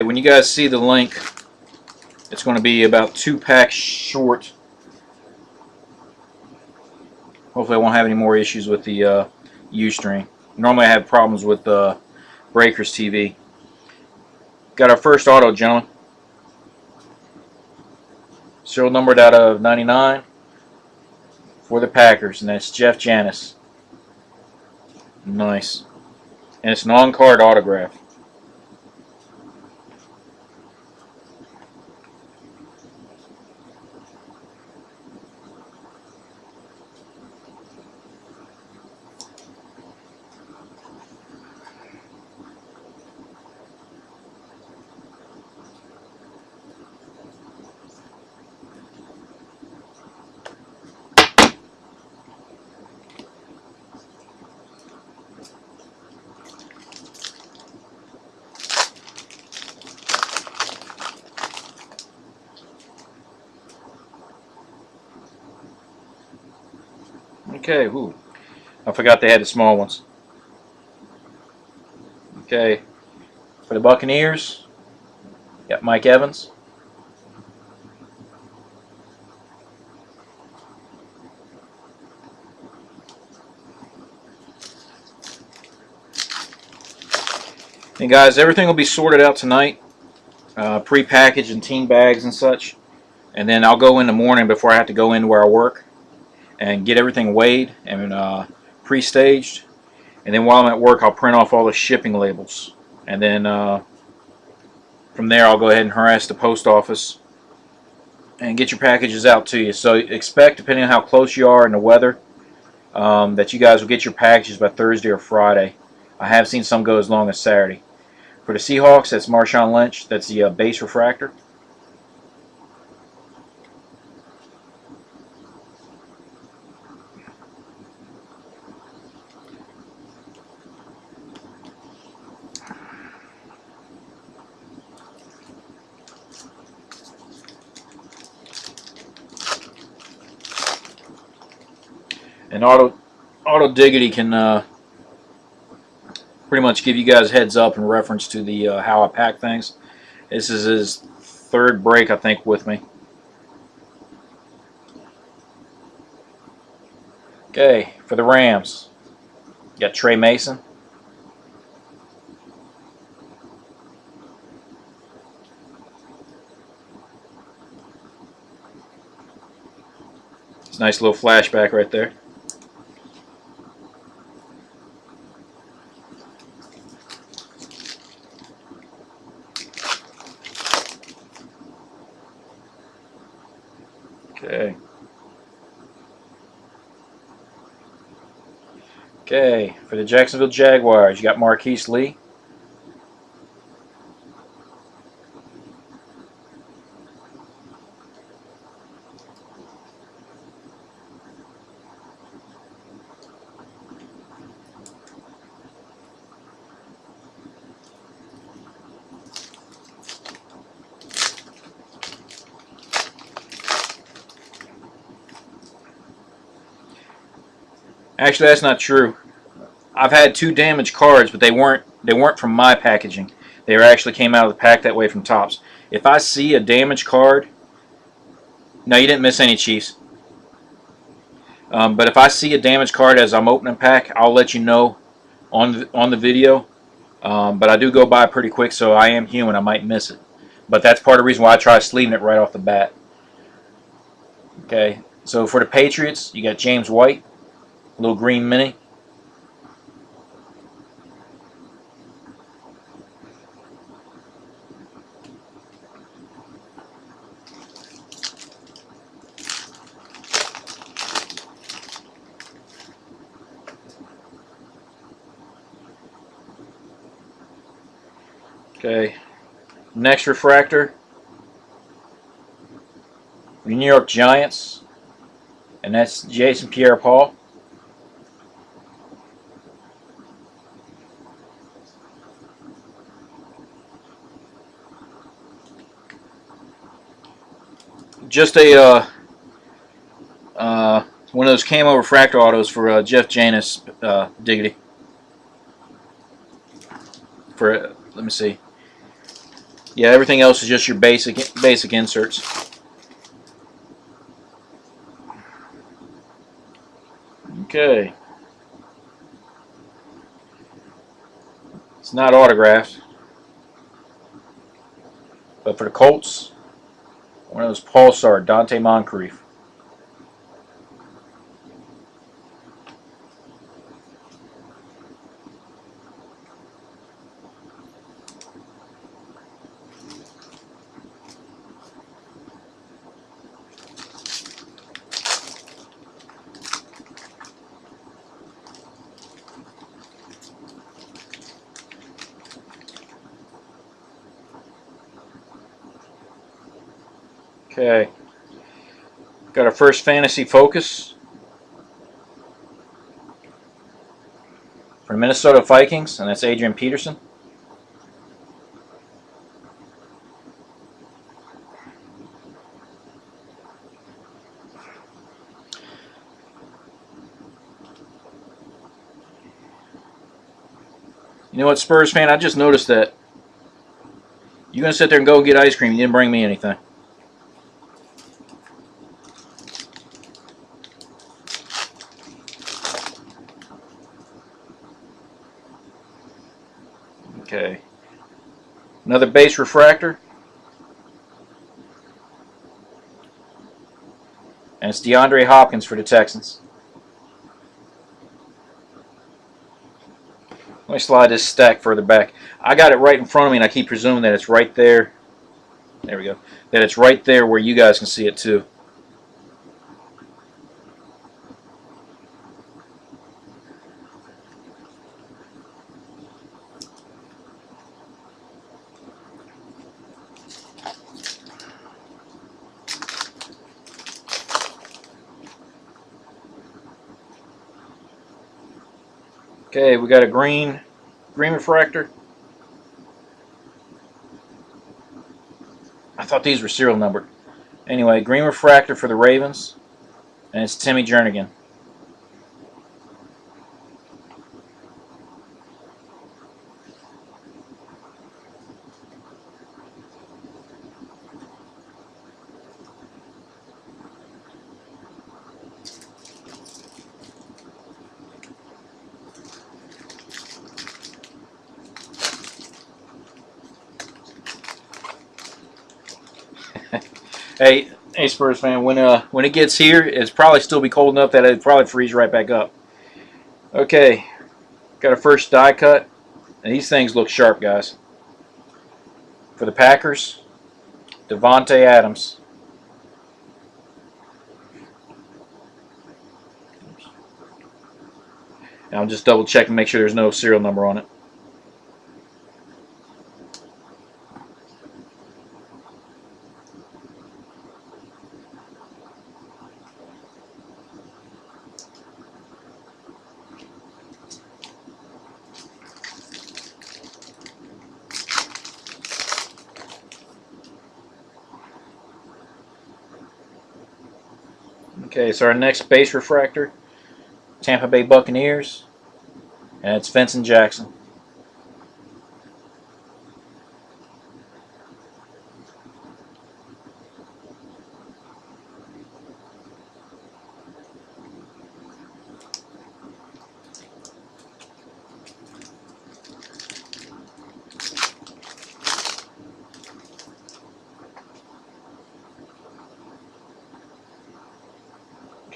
When you guys see the link, it's going to be about 2 packs short. Hopefully I won't have any more issues with the Ustream. Normally I have problems with Breakers TV. Got our first auto, gentlemen. Serial numbered out of 99 for the Packers, and that's Jeff Janis. Nice. And it's an on-card autograph. Okay, ooh. I forgot they had the small ones. Okay, for the Buccaneers, got Mike Evans. And guys, everything will be sorted out tonight, pre-packaged in team bags and such. And then I'll go in the morning before I have to go into where I work and get everything weighed and pre-staged. And then while I'm at work, I'll print off all the shipping labels. And then from there, I'll go ahead and harass the post office and get your packages out to you. So expect, depending on how close you are and the weather, that you guys will get your packages by Thursday or Friday. I have seen some go as long as Saturday. For the Seahawks, that's Marshawn Lynch. That's the base refractor. And Auto Diggity can pretty much give you guys heads up in reference to the how I pack things. This is his third break, I think, with me. Okay, for the Rams, you got Trey Mason. It's a nice little flashback right there. Okay. Okay, for the Jacksonville Jaguars, you got Marquise Lee. Actually, that's not true. I've had 2 damaged cards, but they weren't from my packaging. They actually came out of the pack that way from Topps. If I see a damaged card, no, you didn't miss any, Chiefs. But if I see a damaged card as I'm opening pack, I'll let you know on the video. But I do go by pretty quick, so I am human. I might miss it. But that's part of the reason why I try sleeving it right off the bat. Okay, so for the Patriots, you got James White, a little green mini. Okay, next refractor, the New York Giants, and that's Jason Pierre-Paul. Just a one of those camo refractor autos for Jeff Janis Diggity. For let me see. Yeah, everything else is just your basic inserts. Okay. It's not autographed. But for the Colts, one of those Pulsar, Dante Moncrief. Okay. Got our first fantasy focus for Minnesota Vikings, and that's Adrian Peterson. You know what, Spurs fan? I just noticed that you're going to sit there and go get ice cream. You didn't bring me anything. Okay. Another base refractor. And it's DeAndre Hopkins for the Texans. Let me slide this stack further back. I got it right in front of me, and I keep presuming that it's right there. There we go. That it's right there where you guys can see it too. Okay, we got a green refractor. I thought these were serial numbered. Anyway, green refractor for the Ravens, and it's Timmy Jernigan. Hey, Spurs fan, when it gets here, it's probably still be cold enough that it'd probably freeze right back up. Okay, got a first die cut, and these things look sharp, guys. For the Packers, Devontae Adams. And I'm just double checking, make sure there's no serial number on it. Okay, so our next base refractor, Tampa Bay Buccaneers, and it's Vincent Jackson.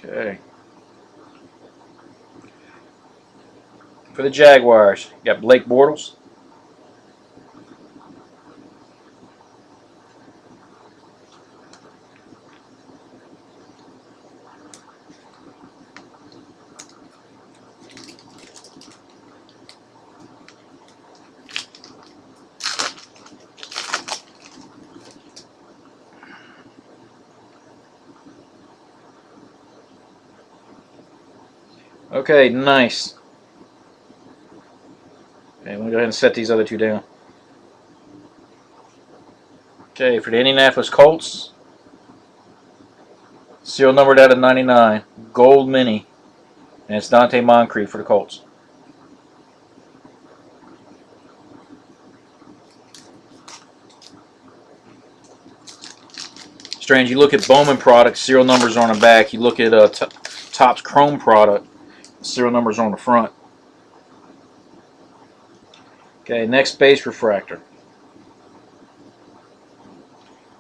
Okay. For the Jaguars, you got Blake Bortles. Okay, nice. Okay, we'll go ahead and set these other two down. Okay, for the Indianapolis Colts, serial numbered out of 99, gold mini, and it's Dante Moncrief for the Colts. Strange, you look at Bowman products, serial numbers are on the back. You look at Topps Chrome product, serial numbers are on the front. Okay, next base refractor.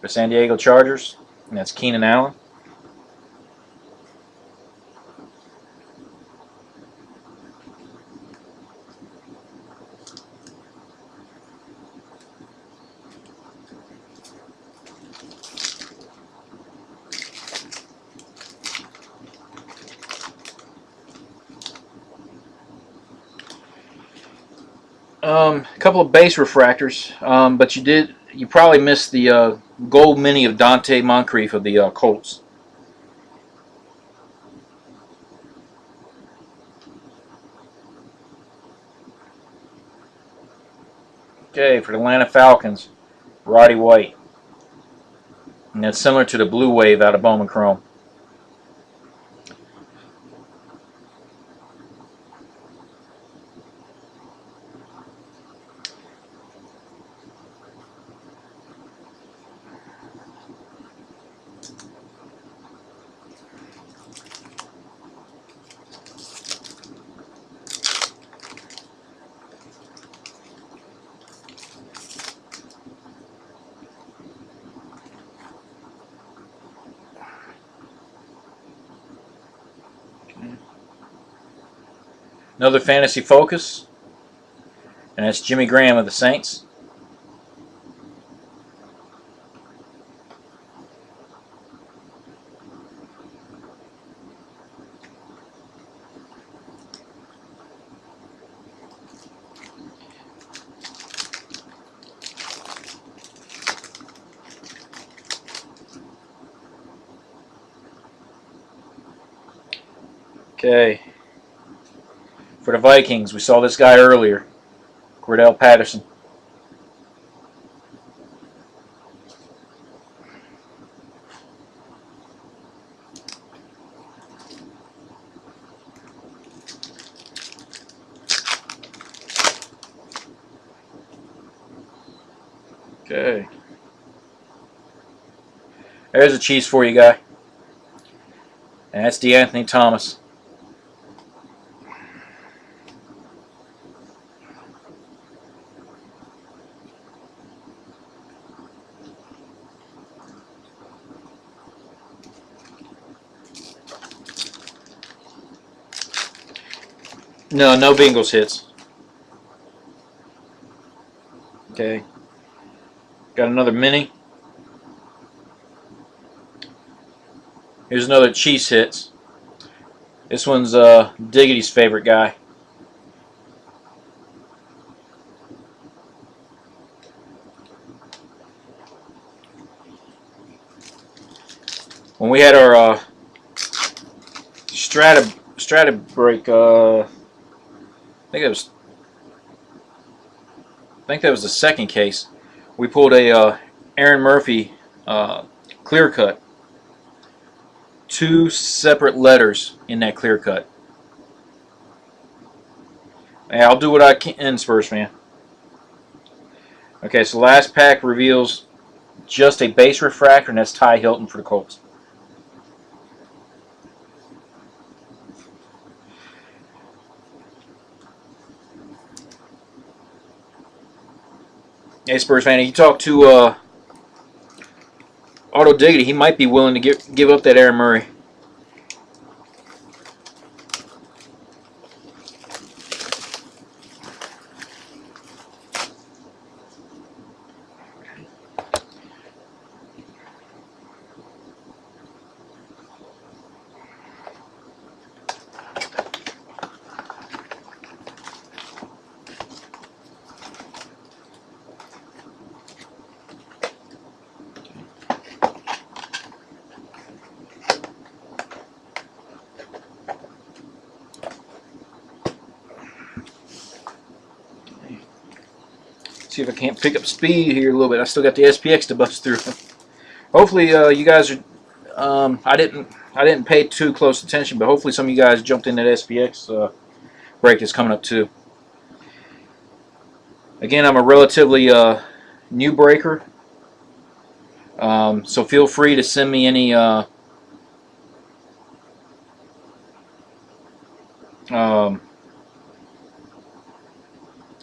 The San Diego Chargers, and that's Keenan Allen. A couple of base refractors, but you probably missed the gold mini of Dante Moncrief of the Colts. Okay, for the Atlanta Falcons, Roddy White. And that's similar to the Blue Wave out of Bowman Chrome. Another fantasy focus, and that's Jimmy Graham of the Saints. Okay. For the Vikings, we saw this guy earlier, Cordell Patterson. Okay. There's a cheese for you, guy. And that's DeAnthony Thomas. No Bengals hits. Okay. Got another mini. Here's another Chiefs hits. This one's Diggity's favorite guy. When we had our Strata break, I think that was the second case. We pulled a Aaron Murphy clear cut. 2 separate letters in that clear cut. Hey, I'll do what I can, Spurs fan. Okay, so last pack reveals just a base refractor, and that's Ty Hilton for the Colts. Hey, Spurs fan, you talk to Auto Diggity, he might be willing to give up that Aaron Murray. See if I can't pick up speed here a little bit. I still got the SPX to bust through. Hopefully, you guys are. I didn't pay too close attention, but hopefully some of you guys jumped in that SPX break that's coming up too. Again, I'm a relatively new breaker. So feel free to send me any um,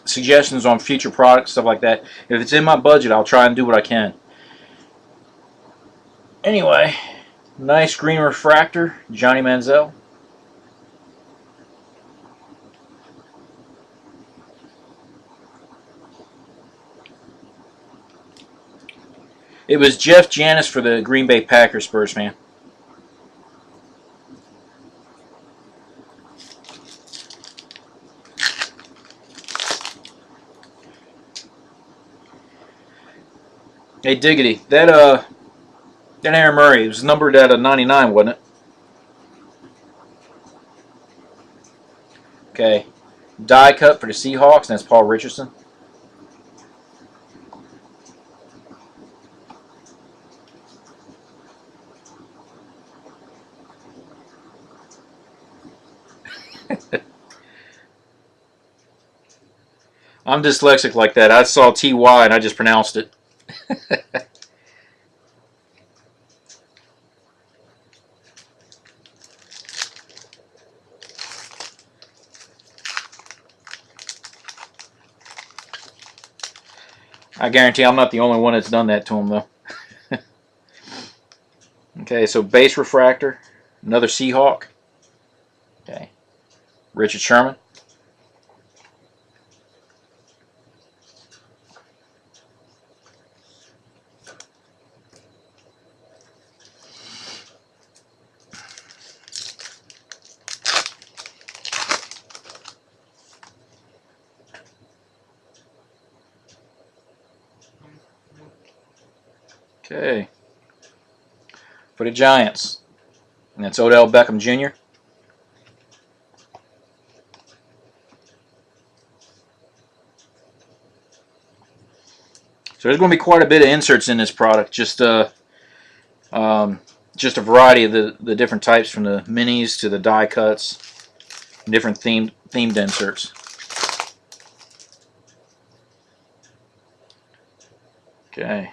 suggestions on future products, stuff like that. If it's in my budget, I'll try and do what I can. Anyway, nice green refractor, Johnny Manziel. It was Jeff Janis for the Green Bay Packers, Spurs fan. Hey Diggity, that Aaron Murray, it was numbered at a 99, wasn't it? Okay. Die cut for the Seahawks, and that's Paul Richardson. I'm dyslexic like that. I saw TY and I just pronounced it. I guarantee I'm not the only one that's done that to him, though. Okay, so base refractor, another Seahawk. Okay, Richard Sherman. Okay, for the Giants, and that's Odell Beckham Jr. So there's going to be quite a bit of inserts in this product. Just a variety of the different types, from the minis to the die cuts, different themed inserts. Okay.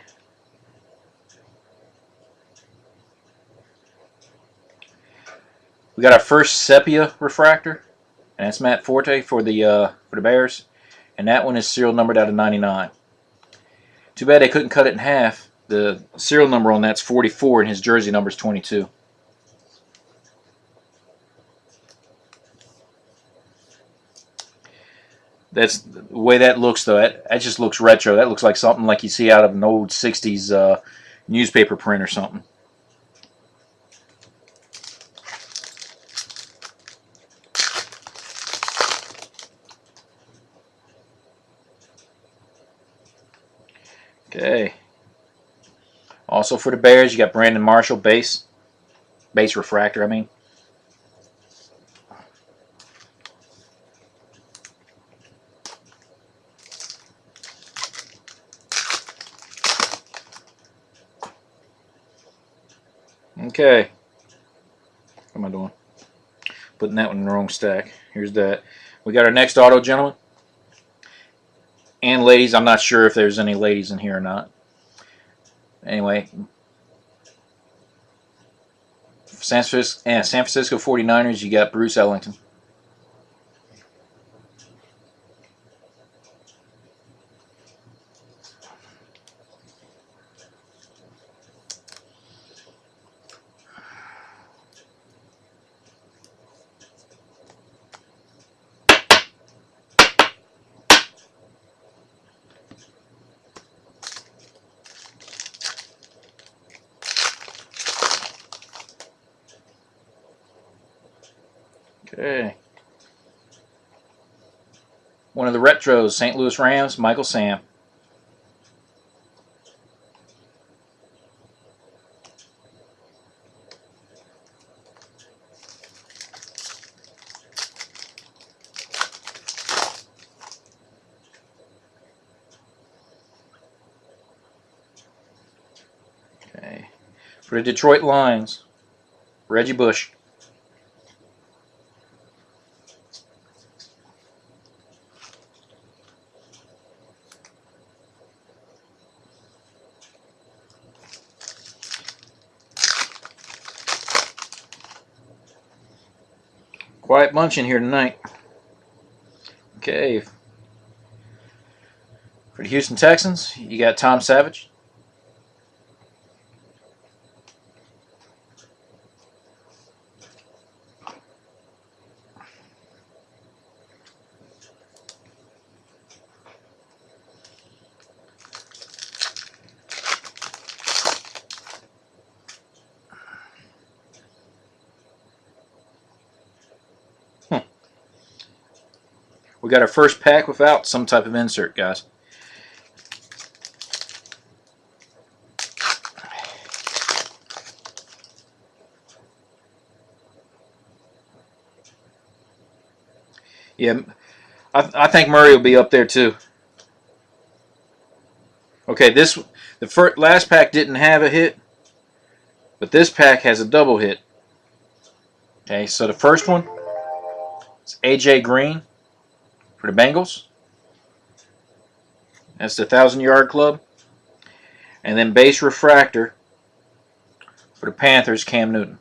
We got our first sepia refractor, and that's Matt Forte for the Bears, and that one is serial numbered out of 99. Too bad they couldn't cut it in half. The serial number on that's 44, and his jersey number is 22. That's the way that looks, though. That just looks retro. That looks like something like you see out of an old '60s newspaper print or something. Okay. Also for the Bears, you got Brandon Marshall, base refractor. I mean. Okay. What am I doing? Putting that one in the wrong stack. Here's that. We got our next auto, gentlemen. And ladies. I'm not sure if there's any ladies in here or not. Anyway. San Francisco 49ers, you got Bruce Ellington. Okay. One of the retros, St. Louis Rams, Michael Sam. Okay. For the Detroit Lions, Reggie Bush. Quiet bunch in here tonight. Okay. For the Houston Texans, you got Tom Savage. We got our first pack without some type of insert, guys. Yeah, I think Murray will be up there too. Okay, the last pack didn't have a hit, but this pack has a double hit. Okay, so the first one is AJ Green for the Bengals. That's the 1,000-yard club. And then base refractor for the Panthers, Cam Newton.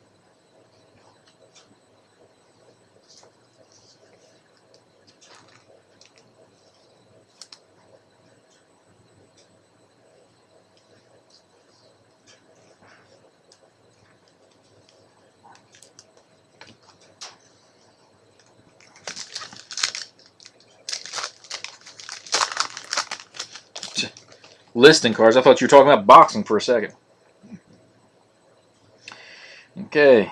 Listing cards. I thought you were talking about boxing for a second. Okay.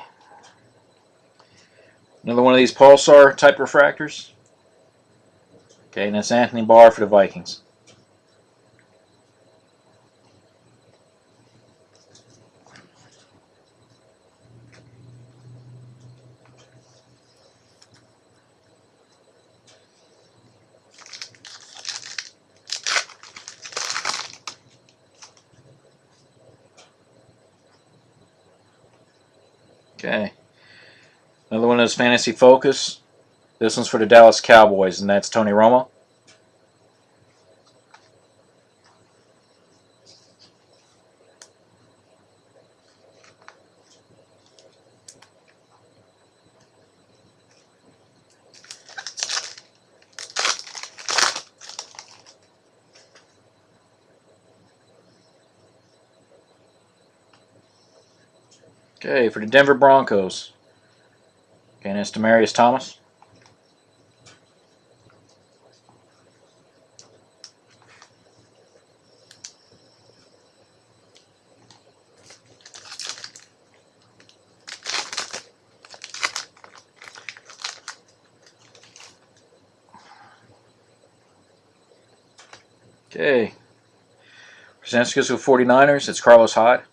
Another one of these Pulsar type refractors. Okay, and that's Anthony Barr for the Vikings. Okay. Another one of those Fantasy Focus. This one's for the Dallas Cowboys, and that's Tony Romo. Okay, for the Denver Broncos. Okay, and that's Demaryius Thomas. Okay. For San Francisco 49ers, it's Carlos Hyde.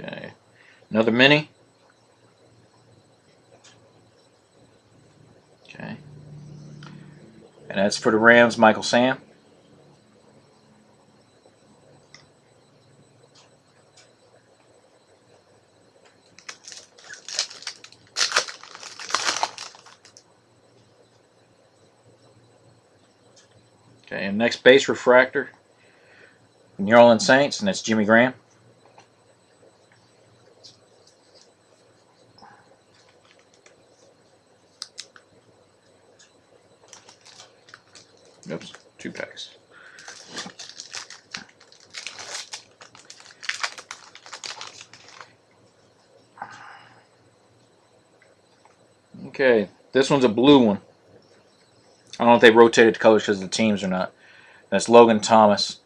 Okay. Another mini. Okay. And that's for the Rams, Michael Sam. Okay, and next base refractor, New Orleans Saints, and that's Jimmy Graham. Oops, 2 packs. Okay, this one's a blue one. I don't know if they rotated colors because of the teams or not. That's Logan Thomas.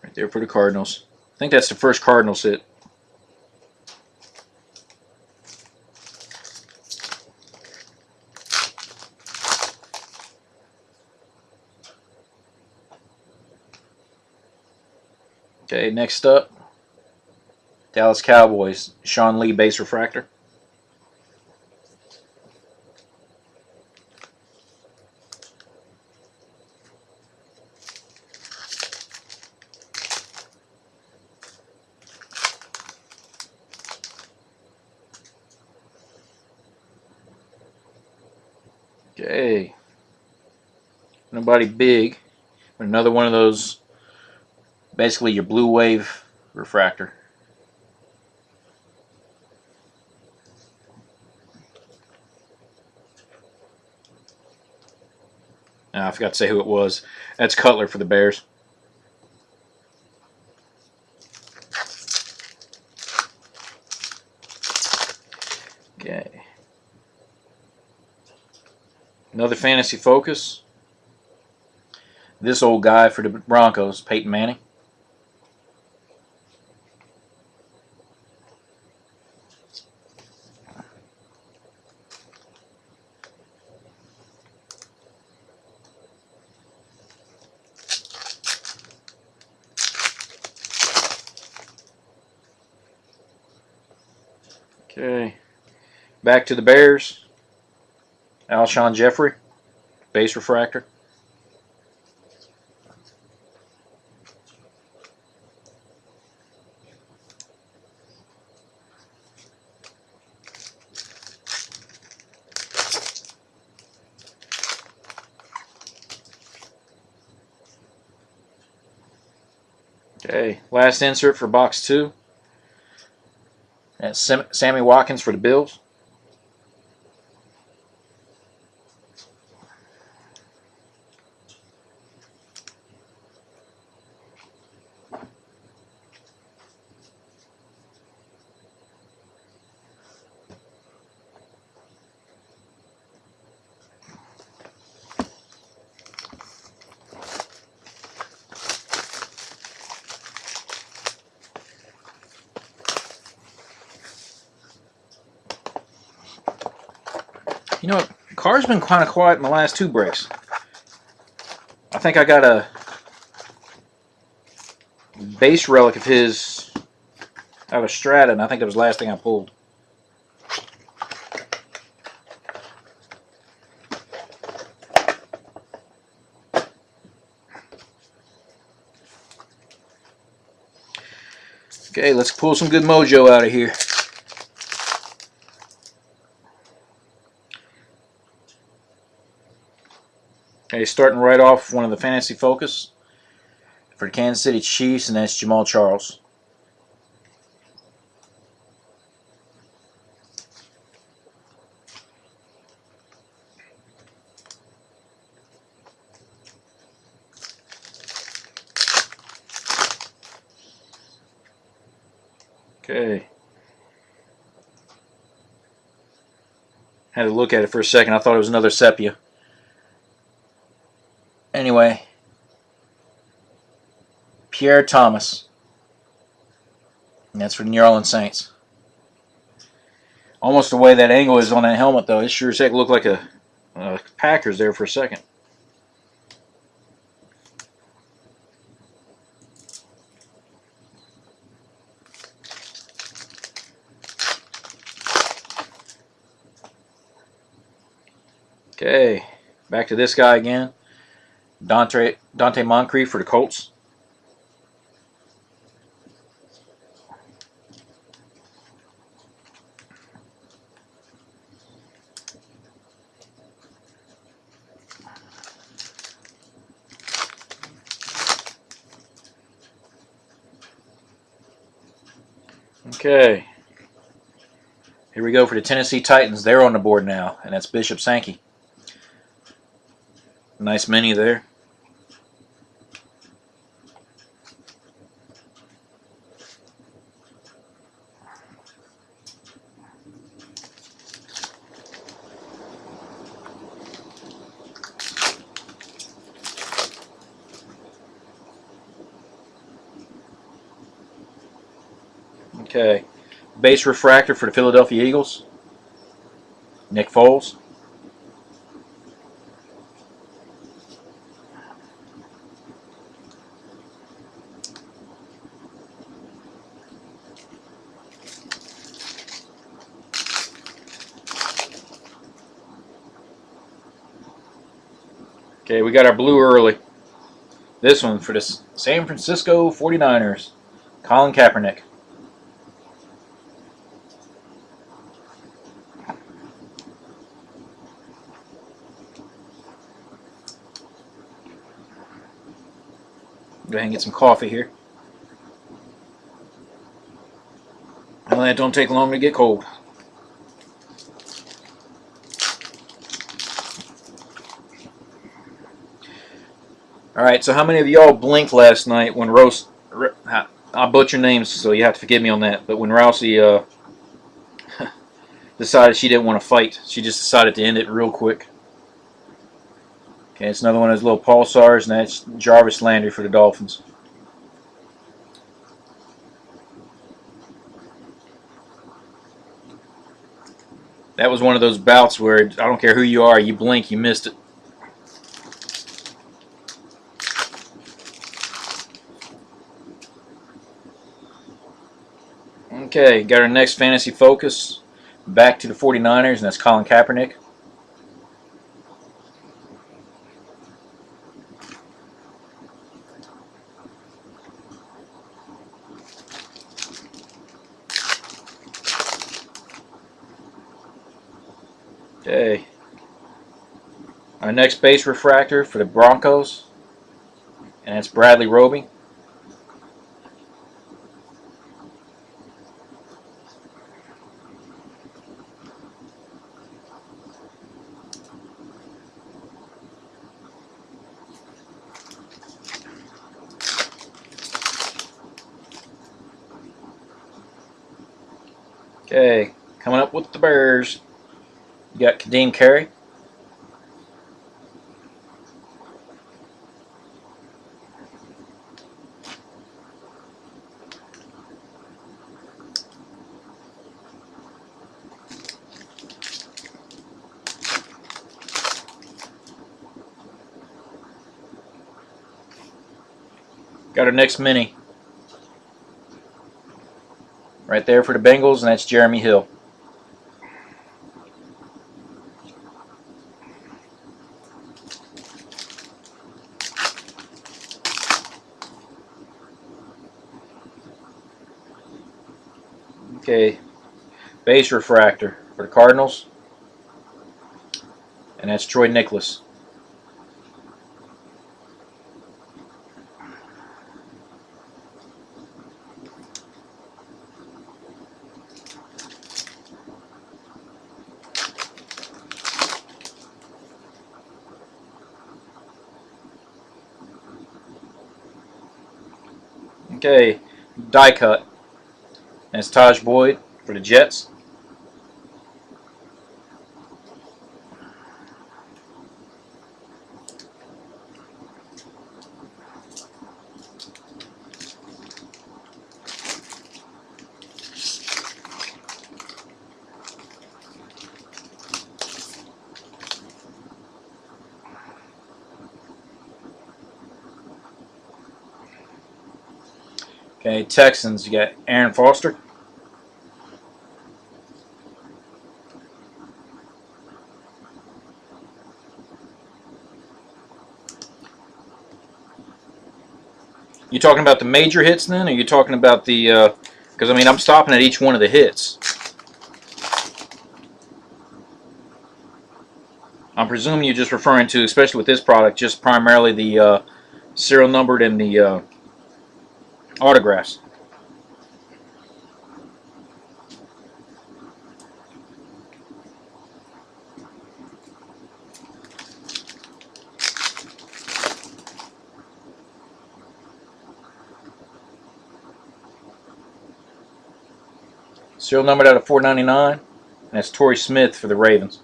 Right there for the Cardinals. I think that's the first Cardinals hit. Okay, next up, Dallas Cowboys, Sean Lee base refractor. Okay. Nobody big. Another one of those, basically your blue wave refractor. I forgot to say who it was. That's Cutler for the Bears. Okay. Another fantasy focus. This old guy for the Broncos, Peyton Manning. Okay. Back to the Bears. Alshon Jeffrey, base refractor. Okay, last insert for box 2. That's Sammy Watkins for the Bills. You know what? Carr's been kind of quiet in the last 2 breaks. I think I got a base relic of his out of Strata, and I think it was the last thing I pulled. Okay, let's pull some good mojo out of here. Okay, starting right off, one of the fantasy focus for the Kansas City Chiefs, and that's Jamal Charles. Okay. Had to look at it for a second. I thought it was another sepia. Anyway, Pierre Thomas. And that's for the New Orleans Saints. Almost the way that angle is on that helmet, though. It sure as heck looked like a Packers there for a second. Okay, back to this guy again. Dante Moncrief for the Colts. Okay. Here we go for the Tennessee Titans. They're on the board now, and that's Bishop Sankey. Nice mini there. Okay. Base refractor for the Philadelphia Eagles. Nick Foles. Okay, we got our blue early. This one for the San Francisco 49ers. Colin Kaepernick. Go ahead and get some coffee here. Well, that don't take long to get cold. Alright, so how many of y'all blinked last night when I'll butcher names, so you have to forgive me on that, but when Rousey decided she didn't want to fight, she just decided to end it real quick. Okay, it's another one of those little pulsars, and that's Jarvis Landry for the Dolphins. That was one of those bouts where I don't care who you are, you blink, you missed it. Okay, got our next fantasy focus. Back to the 49ers, and that's Colin Kaepernick. Okay. Our next base refractor for the Broncos, and that's Bradley Roby. Okay, coming up with the Bears, you got Kadeem Carey. Got our next mini right there for the Bengals, and that's Jeremy Hill. Okay, base refractor for the Cardinals, and that's Troy Nicholas. Okay, die cut, and it's Taj Boyd for the Jets. Okay, Texans, you got Aaron Foster. You talking about the major hits then, or are you talking about the? Because I mean, I'm stopping at each one of the hits. I'm presuming you're just referring to, especially with this product, just primarily the serial numbered and the autographs. Serial numbered out of 499, and that's Torrey Smith for the Ravens.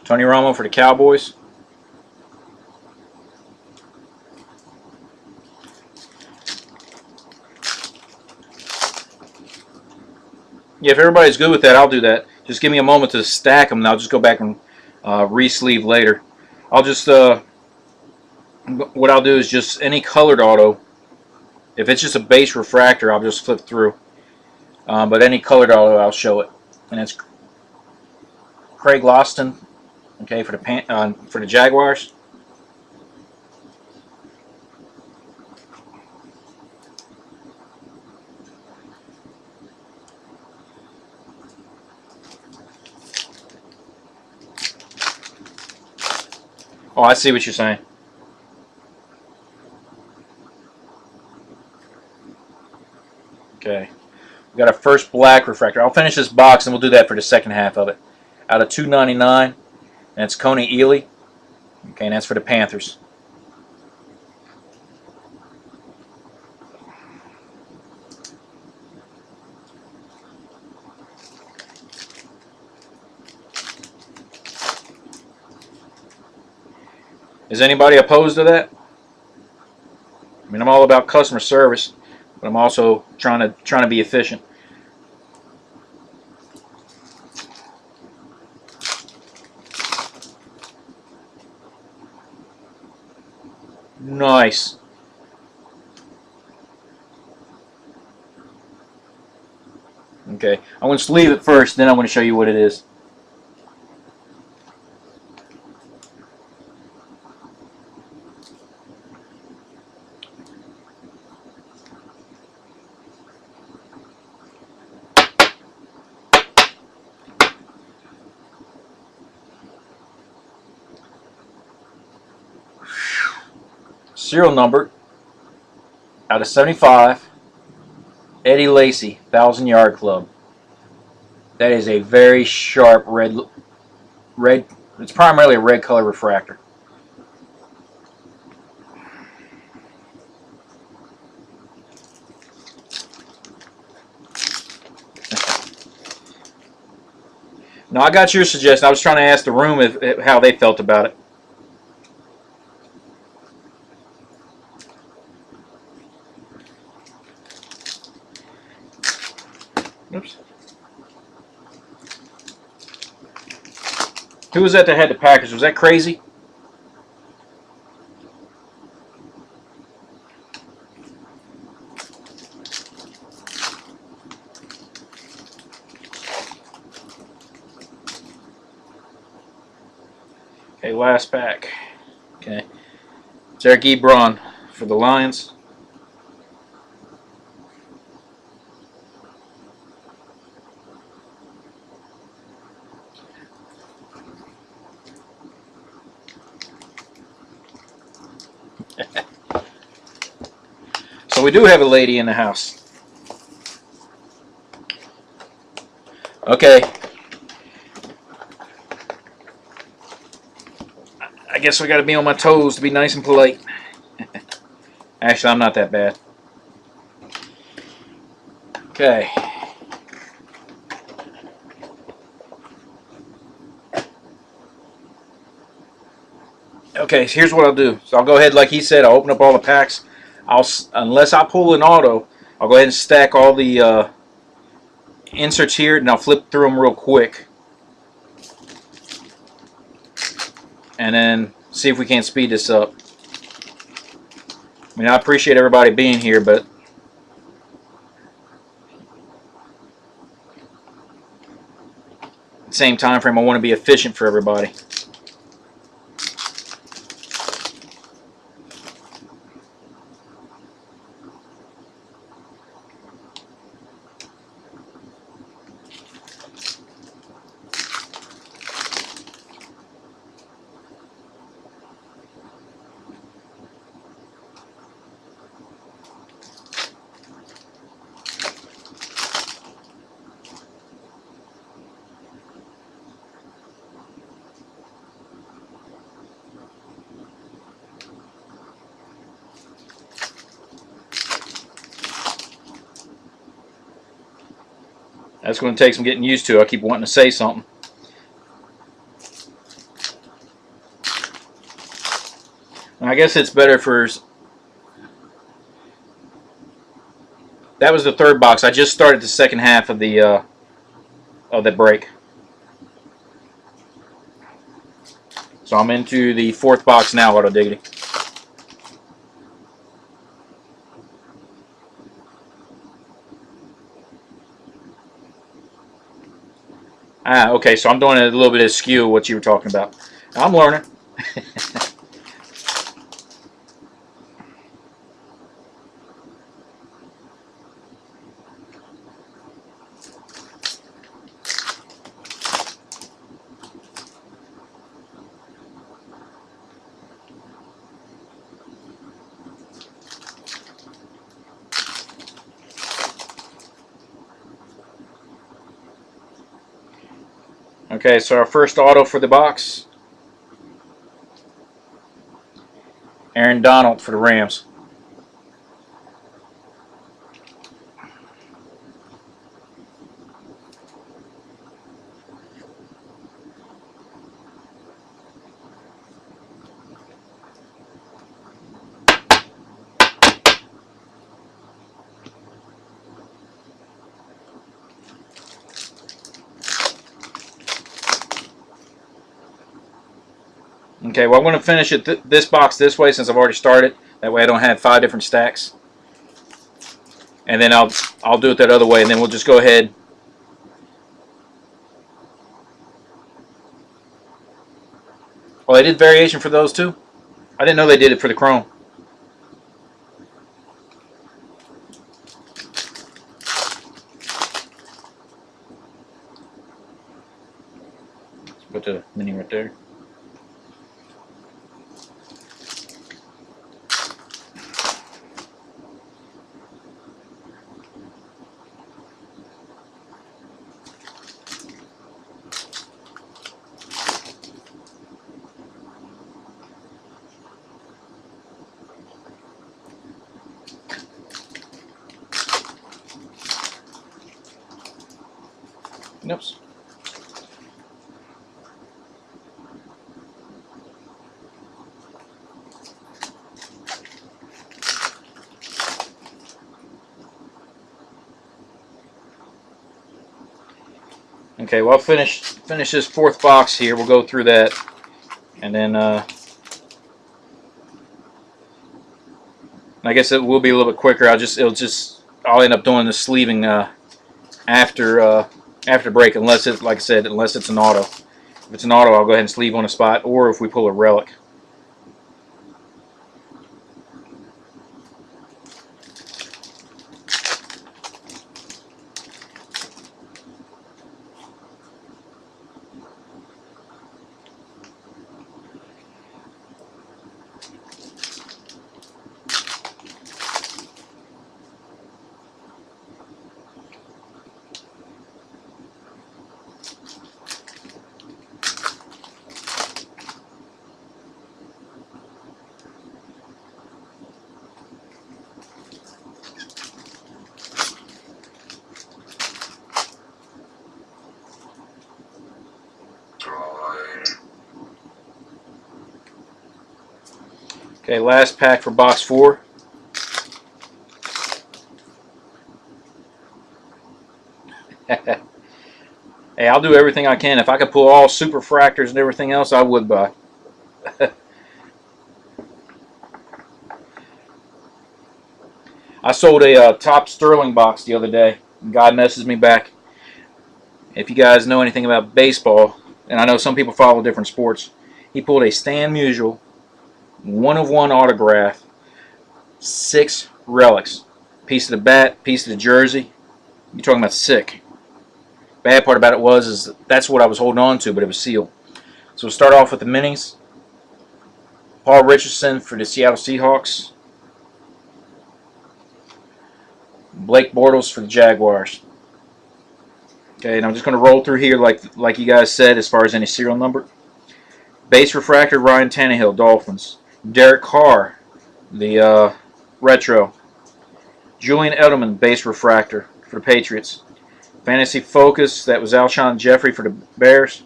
Tony Romo for the Cowboys. Yeah, if everybody's good with that, I'll do that. Just give me a moment to stack them, and I'll just go back and re-sleeve later. I'll just, what I'll do is just any colored auto. If it's just a base refractor, I'll just flip through. But any colored auto, I'll show it. And it's Craig Loston, okay, for the Jaguars. Oh, I see what you're saying. Okay. We got our first black refractor. I'll finish this box and we'll do that for the second half of it. Out of 299, and it's Coney Ely. Okay, and that's for the Panthers. Is anybody opposed to that? I mean, I'm all about customer service, but I'm also trying to be efficient. Nice. Okay, I'm going to sleeve it first, then I'm going to show you what it is. Serial number out of 75, Eddie Lacy, 1,000-yard club. That is a very sharp red. It's primarily a red color refractor. No, I got your suggestion. I was trying to ask the room if how they felt about it. Oops. Who was that had the package? Was that Crazy? Okay, last pack. Okay. It's Eric Ebron for the Lions. So we do have a lady in the house. Okay. I guess we got to be on my toes to be nice and polite. Actually, I'm not that bad. Okay. Okay, so here's what I'll do. So I'll go ahead, like he said, I'll open up all the packs. Unless I pull an auto, I'll go ahead and stack all the inserts here, and I'll flip through them real quick. And then see if we can't speed this up. I mean, I appreciate everybody being here, but at the same time frame, I want to be efficient for everybody. That's going to take some getting used to. I keep wanting to say something. I guess it's better for... That was the third box. I just started the second half of the break. So I'm into the fourth box now, Auto Diggity. Ah, okay, so I'm doing a little bit of skew what you were talking about. I'm learning. Okay, so our first auto for the box, Aaron Donald for the Rams. Okay, well I'm going to finish it this box this way since I've already started. That way I don't have 5 different stacks. And then I'll do it that other way, and then we'll just go ahead. Well, they did variation for those too. I didn't know they did it for the Chrome. Let's put the mini right there. Oops. Okay, well I'll finish this 4th box here. We'll go through that, and then I guess it will be a little bit quicker. I'll end up doing the sleeving after break, unless it's like I said, unless it's an auto. If it's an auto, I'll go ahead and sleeve on the spot, or if we pull a relic. Okay, last pack for box 4. Hey, I'll do everything I can. If I could pull all super fractors and everything else, I would buy. I sold a top Sterling box the other day. God messaged me back. If you guys know anything about baseball, and I know some people follow different sports, he pulled a Stan Musial 1/1 autograph, 6 relics. Piece of the bat, piece of the jersey. You're talking about sick. Bad part about it is that's what I was holding on to, but it was sealed. So we'll start off with the minis. Paul Richardson for the Seattle Seahawks. Blake Bortles for the Jaguars. Okay, and I'm just going to roll through here like you guys said as far as any serial number. Base refractor, Ryan Tannehill, Dolphins. Derek Carr, the retro. Julian Edelman, base refractor for the Patriots. Fantasy Focus, that was Alshon Jeffrey for the Bears.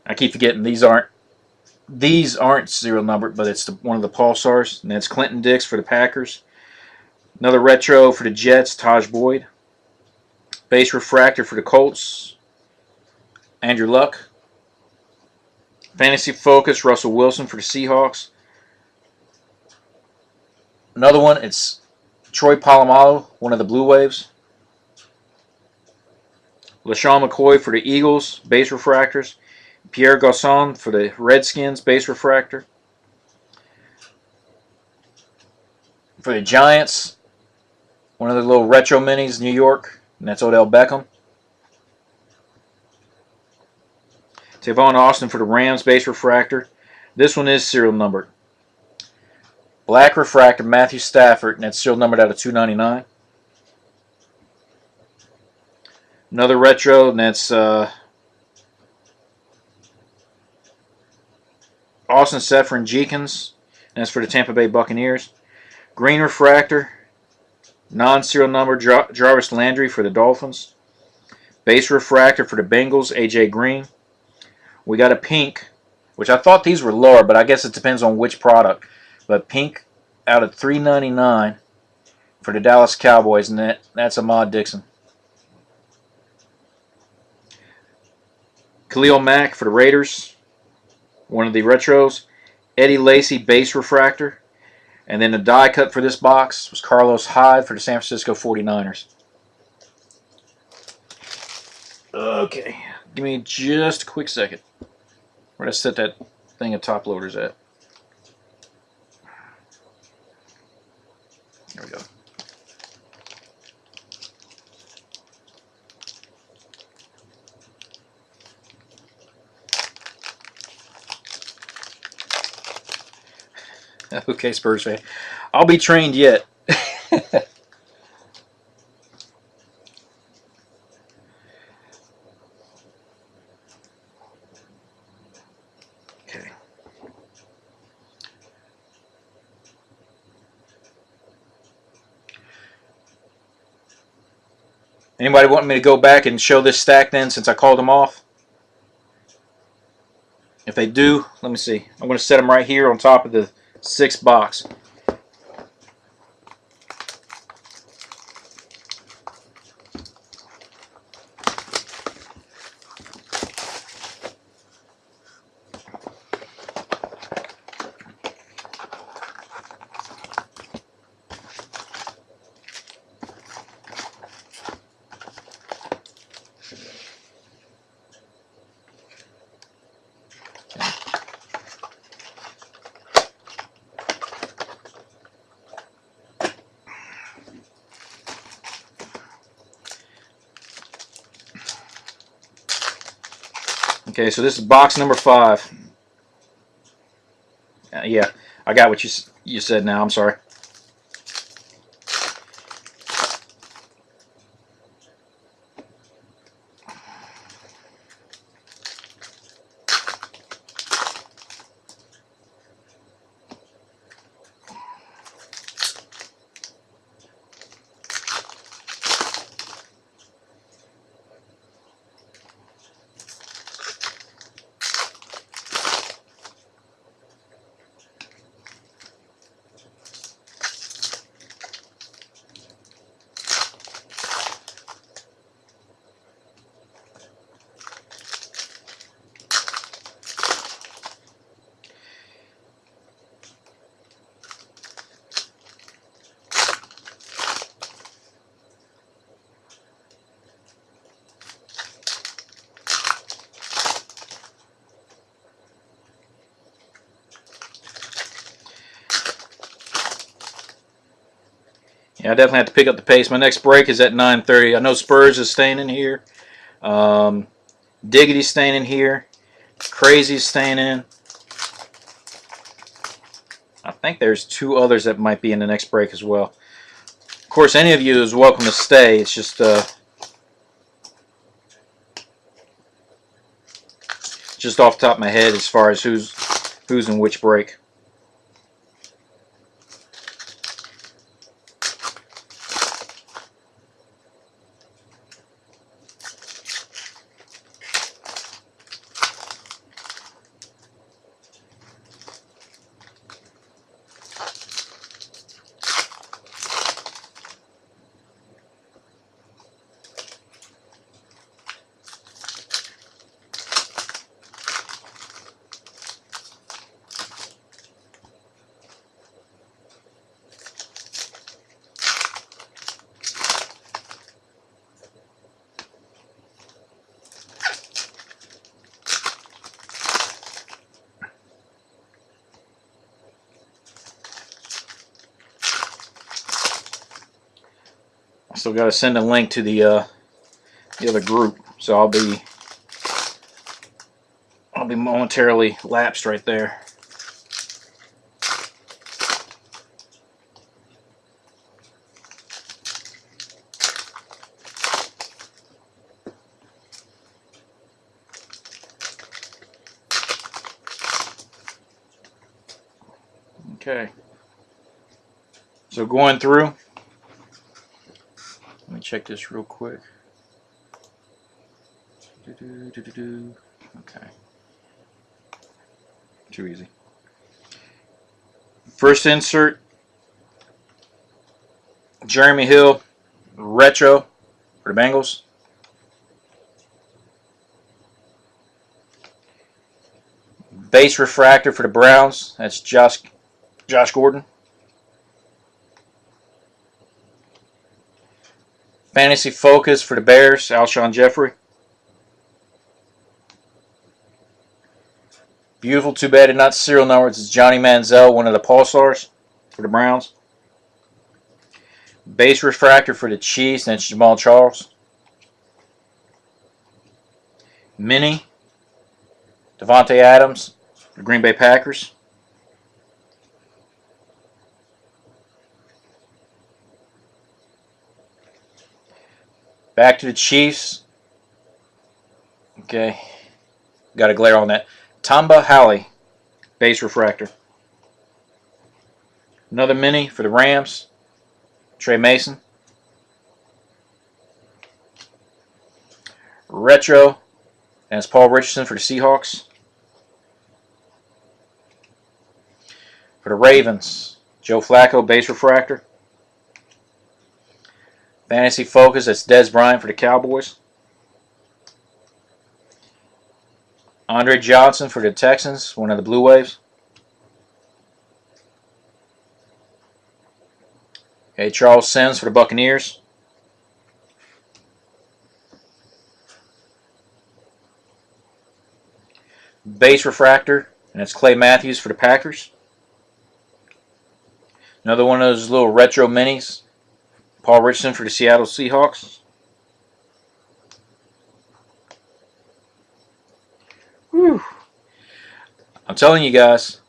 I keep forgetting these aren't serial numbered, but it's one of the Pulsars, and that's Clinton Dix for the Packers. Another retro for the Jets, Taj Boyd. Base refractor for the Colts, Andrew Luck. Fantasy Focus, Russell Wilson for the Seahawks. Another one, it's Troy Polamalu, one of the Blue Waves. LaShawn McCoy for the Eagles, base refractors. Pierre Garçon for the Redskins, base refractor. For the Giants, one of the little retro minis, New York, and that's Odell Beckham. Tavon Austin for the Rams, base refractor. This one is serial numbered. Black refractor, Matthew Stafford, and that's serial numbered out of 299. Another retro, and that's Austin Seferian-Jenkins, and that's for the Tampa Bay Buccaneers. Green refractor, non-serial number, Jarvis Landry for the Dolphins. Base refractor for the Bengals, A.J. Green. We got a pink, which I thought these were lower, but I guess it depends on which product. But pink out of $3.99 for the Dallas Cowboys, and that's Ahmad Dixon. Khalil Mack for the Raiders, one of the retros. Eddie Lacy, base refractor. And then the die cut for this box was Carlos Hyde for the San Francisco 49ers. Okay, give me just a quick second. Where did I set that thing of top loaders at? There we go. Okay, Spurs fan. I'll be trained yet. Okay. Anybody want me to go back and show this stack then, since I called them off? If they do, let me see. I'm going to set them right here on top of the 6th box. Okay, so this is box number 5. Yeah, I got what you said now. I'm sorry. Yeah, I definitely have to pick up the pace. My next break is at 9:30. I know Spurs is staying in here. Diggity's staying in here. Crazy's staying in. I think there's 2 others that might be in the next break as well. Of course, any of you is welcome to stay. It's just off the top of my head as far as who's in which break. So got to send a link to the other group. So I'll be momentarily lapsed right there. Okay. So going through, let me check this real quick. Okay. Too easy. First insert, Jeremy Hill, retro for the Bengals. Base refractor for the Browns, that's Josh Gordon. Fantasy focus for the Bears, Alshon Jeffrey. Beautiful, too bad it's not serial numbers. It's Johnny Manziel, one of the Pulsars for the Browns. Base refractor for the Chiefs, that's Jamal Charles. Mini, Devontae Adams for the Green Bay Packers. Back to the Chiefs. Okay, got a glare on that. Tamba Hali, base refractor. Another mini for the Rams, Trey Mason. Retro, and it's Paul Richardson for the Seahawks. For the Ravens, Joe Flacco, base refractor. Fantasy focus, that's Dez Bryant for the Cowboys. Andre Johnson for the Texans, one of the Blue Waves. Okay, Charles Sims for the Buccaneers. Base refractor, and it's Clay Matthews for the Packers. Another one of those little retro minis, Paul Richardson for the Seattle Seahawks. Whew. I'm telling you guys,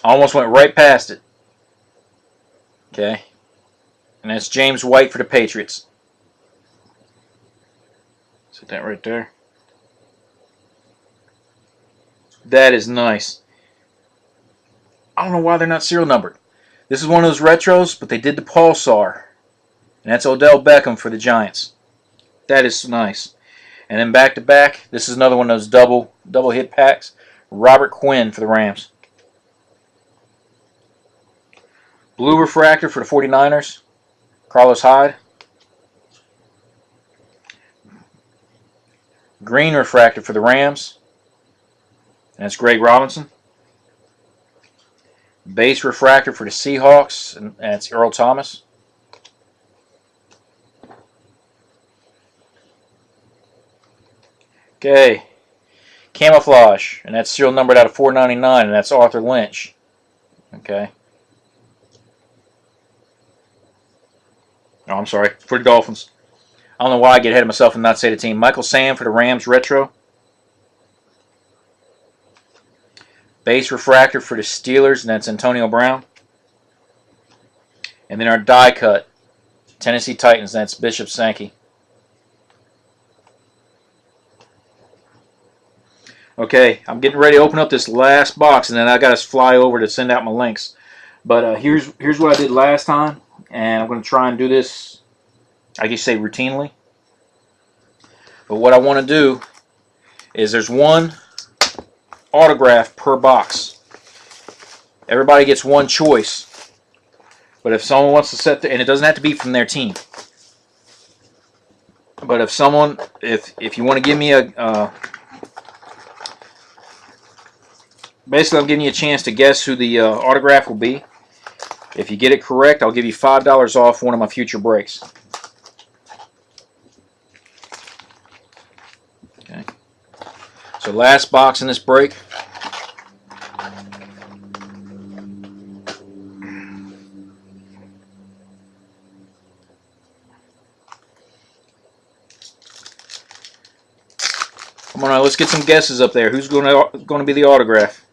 I almost went right past it. Okay, and that's James White for the Patriots. Set that right there. That is nice. I don't know why they're not serial numbered. This is one of those retros, but they did the Pulsar. And that's Odell Beckham for the Giants. That is nice. And then back to back, this is another one of those double hit packs. Robert Quinn for the Rams. Blue refractor for the 49ers, Carlos Hyde. Green refractor for the Rams, and that's Greg Robinson. Base refractor for the Seahawks, and it's Earl Thomas. Okay, camouflage, and that's serial numbered out of 499, and that's Arthur Lynch. Okay. Oh, I'm sorry, for the Dolphins. I don't know why I get ahead of myself and not say the team. Michael Sam for the Rams retro. Base refractor for the Steelers, and that's Antonio Brown. And then our die cut, Tennessee Titans, and that's Bishop Sankey. Okay, I'm getting ready to open up this last box, and then I got to fly over to send out my links. But here's what I did last time, and I'm going to try and do this, I guess say routinely. But what I want to do is there's one autograph per box. Everybody gets one choice. But if someone wants to set and it doesn't have to be from their team. But if someone, if you want to give me a, basically I'm giving you a chance to guess who the autograph will be. If you get it correct, I'll give you $5 off one of my future breaks. Okay. So last box in this break. Come on, now, let's get some guesses up there. Who's going to be the autograph?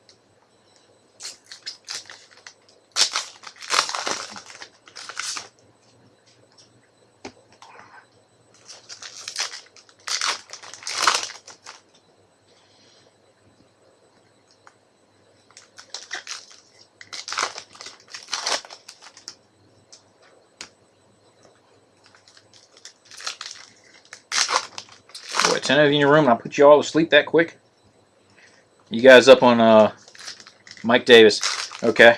Boy, 10 of you in your room, and I put you all to sleep that quick. You guys up on Mike Davis. Okay.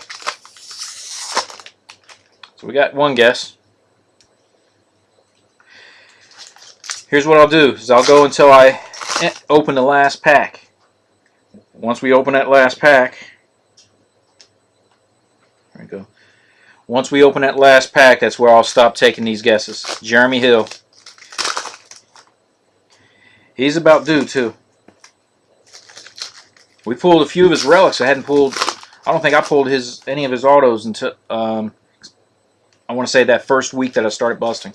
So we got one guess. Here's what I'll do, is I'll go until I open the last pack. Once we open that last pack, there we go. Once we open that last pack, that's where I'll stop taking these guesses. Jeremy Hill. He's about due, too. We pulled a few of his relics. I don't think I pulled any of his autos until, I want to say that first week that I started busting.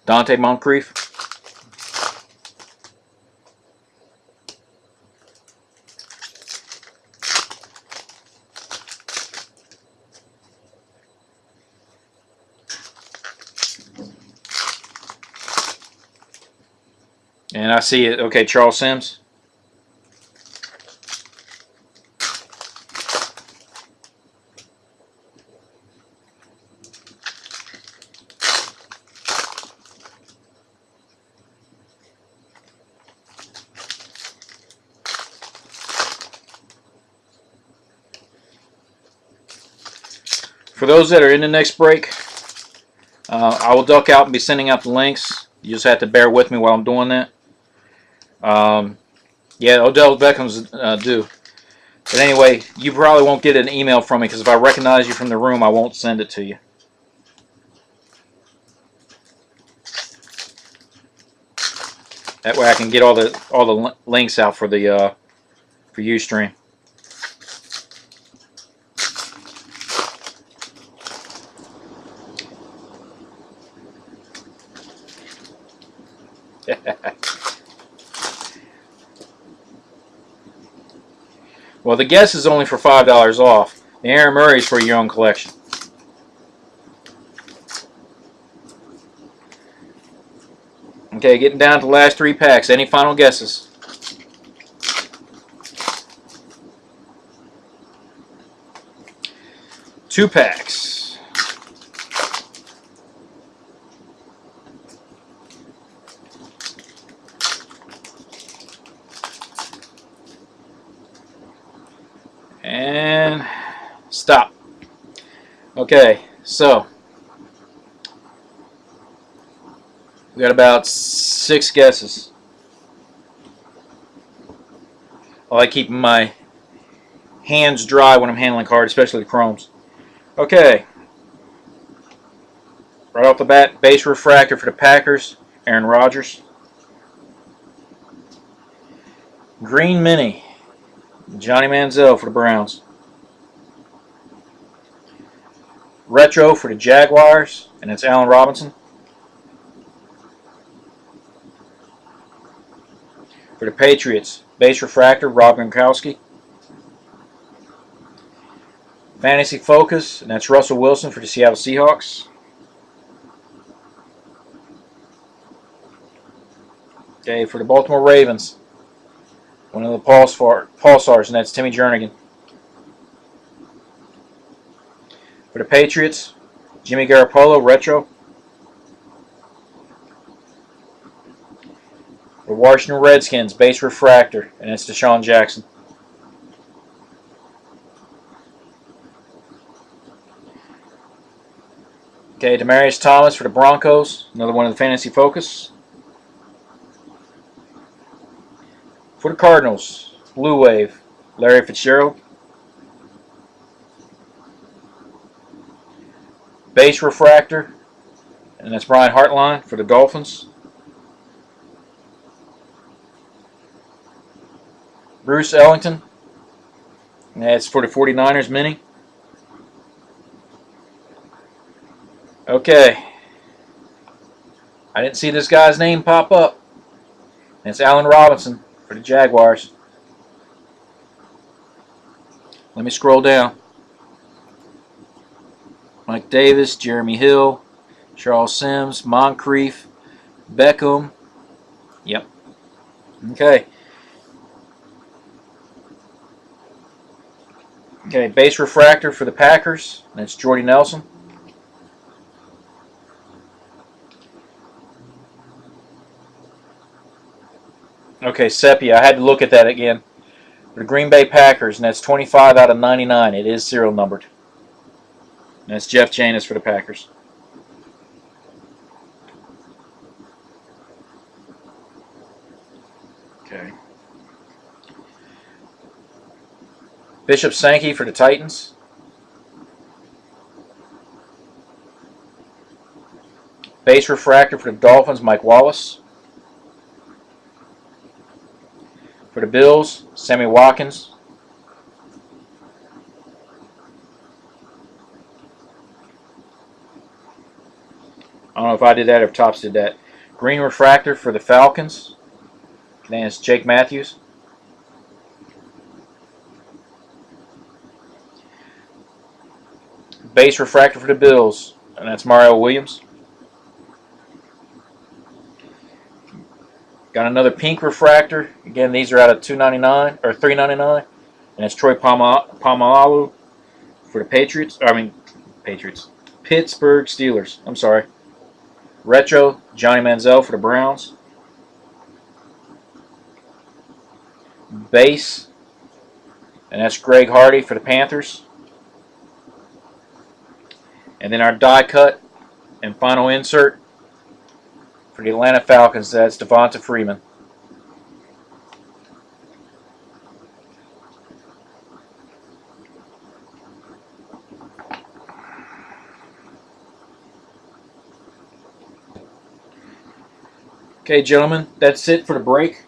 Dante Moncrief. And I see it. Okay, Charles Sims. For those that are in the next break, I will duck out and be sending out the links. You just have to bear with me while I'm doing that. Yeah, Odell Beckham's due. But anyway, you probably won't get an email from me because if I recognize you from the room, I won't send it to you. That way I can get all the links out for the for Ustream. Well, the guess is only for $5 off. The Aaron Murray's for your own collection. Okay, getting down to the last 3 packs. Any final guesses? Two packs. And stop. Okay, so we got about 6 guesses. I like keeping my hands dry when I'm handling cards, especially the chromes. Okay. Right off the bat, base refractor for the Packers, Aaron Rodgers. Green mini, Johnny Manziel for the Browns. Retro for the Jaguars, and it's Allen Robinson. For the Patriots, base refractor, Rob Gronkowski. Fantasy Focus, and that's Russell Wilson for the Seattle Seahawks. Okay, for the Baltimore Ravens, one of the Pulsars, and that's Timmy Jernigan. For the Patriots, Jimmy Garoppolo, retro. For Washington Redskins, base refractor, and it's Deshaun Jackson. Okay, Demaryius Thomas for the Broncos, another one of the Fantasy Focus. For the Cardinals, Blue Wave, Larry Fitzgerald. Base refractor, and that's Brian Hartline for the Dolphins. Bruce Ellington, and that's for the 49ers mini. Okay, I didn't see this guy's name pop up. And it's Allen Robinson for the Jaguars. Let me scroll down. Mike Davis, Jeremy Hill, Charles Sims, Moncrief, Beckham. Yep. Okay. Okay, base refractor for the Packers. That's Jordy Nelson. Okay, Sepia. I had to look at that again. For the Green Bay Packers, and that's 25 out of 99. It is serial numbered. And that's Jeff Janis for the Packers. Okay. Bishop Sankey for the Titans. Base refractor for the Dolphins, Mike Wallace. For the Bills, Sammy Watkins. I don't know if I did that or if Tops did that. Green refractor for the Falcons. Then it's Jake Matthews. Base refractor for the Bills, and that's Mario Williams. Got another pink refractor. Again, these are out of $2.99 or $3.99, and it's Troy Polamalu for the Patriots. Pittsburgh Steelers. I'm sorry. Retro Johnny Manziel for the Browns. Base, and that's Greg Hardy for the Panthers. And then our die cut and final insert for the Atlanta Falcons, that's Devonta Freeman. Okay, gentlemen, that's it for the break.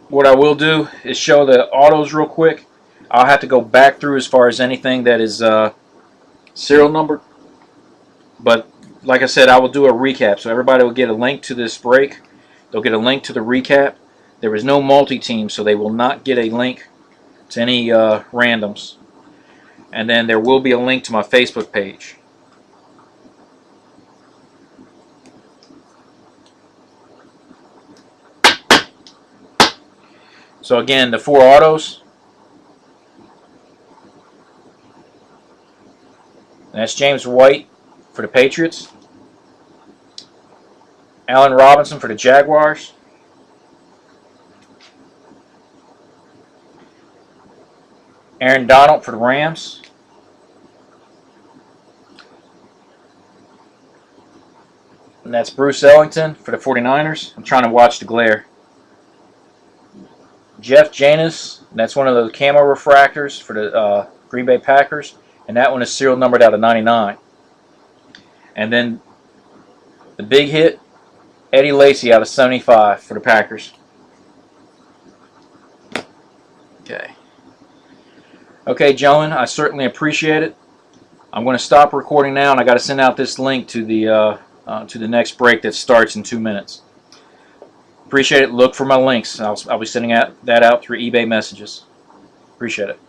What I will do is show the autos real quick. I'll have to go back through as far as anything that is serial numbered. But like I said, I will do a recap. So everybody will get a link to this break. They'll get a link to the recap. There is no multi-team, so they will not get a link to any randoms. And then there will be a link to my Facebook page. So again, the 4 autos. And that's James White for the Patriots. Allen Robinson for the Jaguars. Aaron Donald for the Rams. And that's Bruce Ellington for the 49ers. I'm trying to watch the glare. Jeff Janis, that's one of those camo refractors for the Green Bay Packers, and that one is serial numbered out of 99. And then the big hit, Eddie Lacy out of 75 for the Packers. Okay, gentlemen, I certainly appreciate it. I'm going to stop recording now, and I got to send out this link to the next break that starts in 2 minutes. Appreciate it. Look for my links. I'll be sending that out through eBay messages. Appreciate it.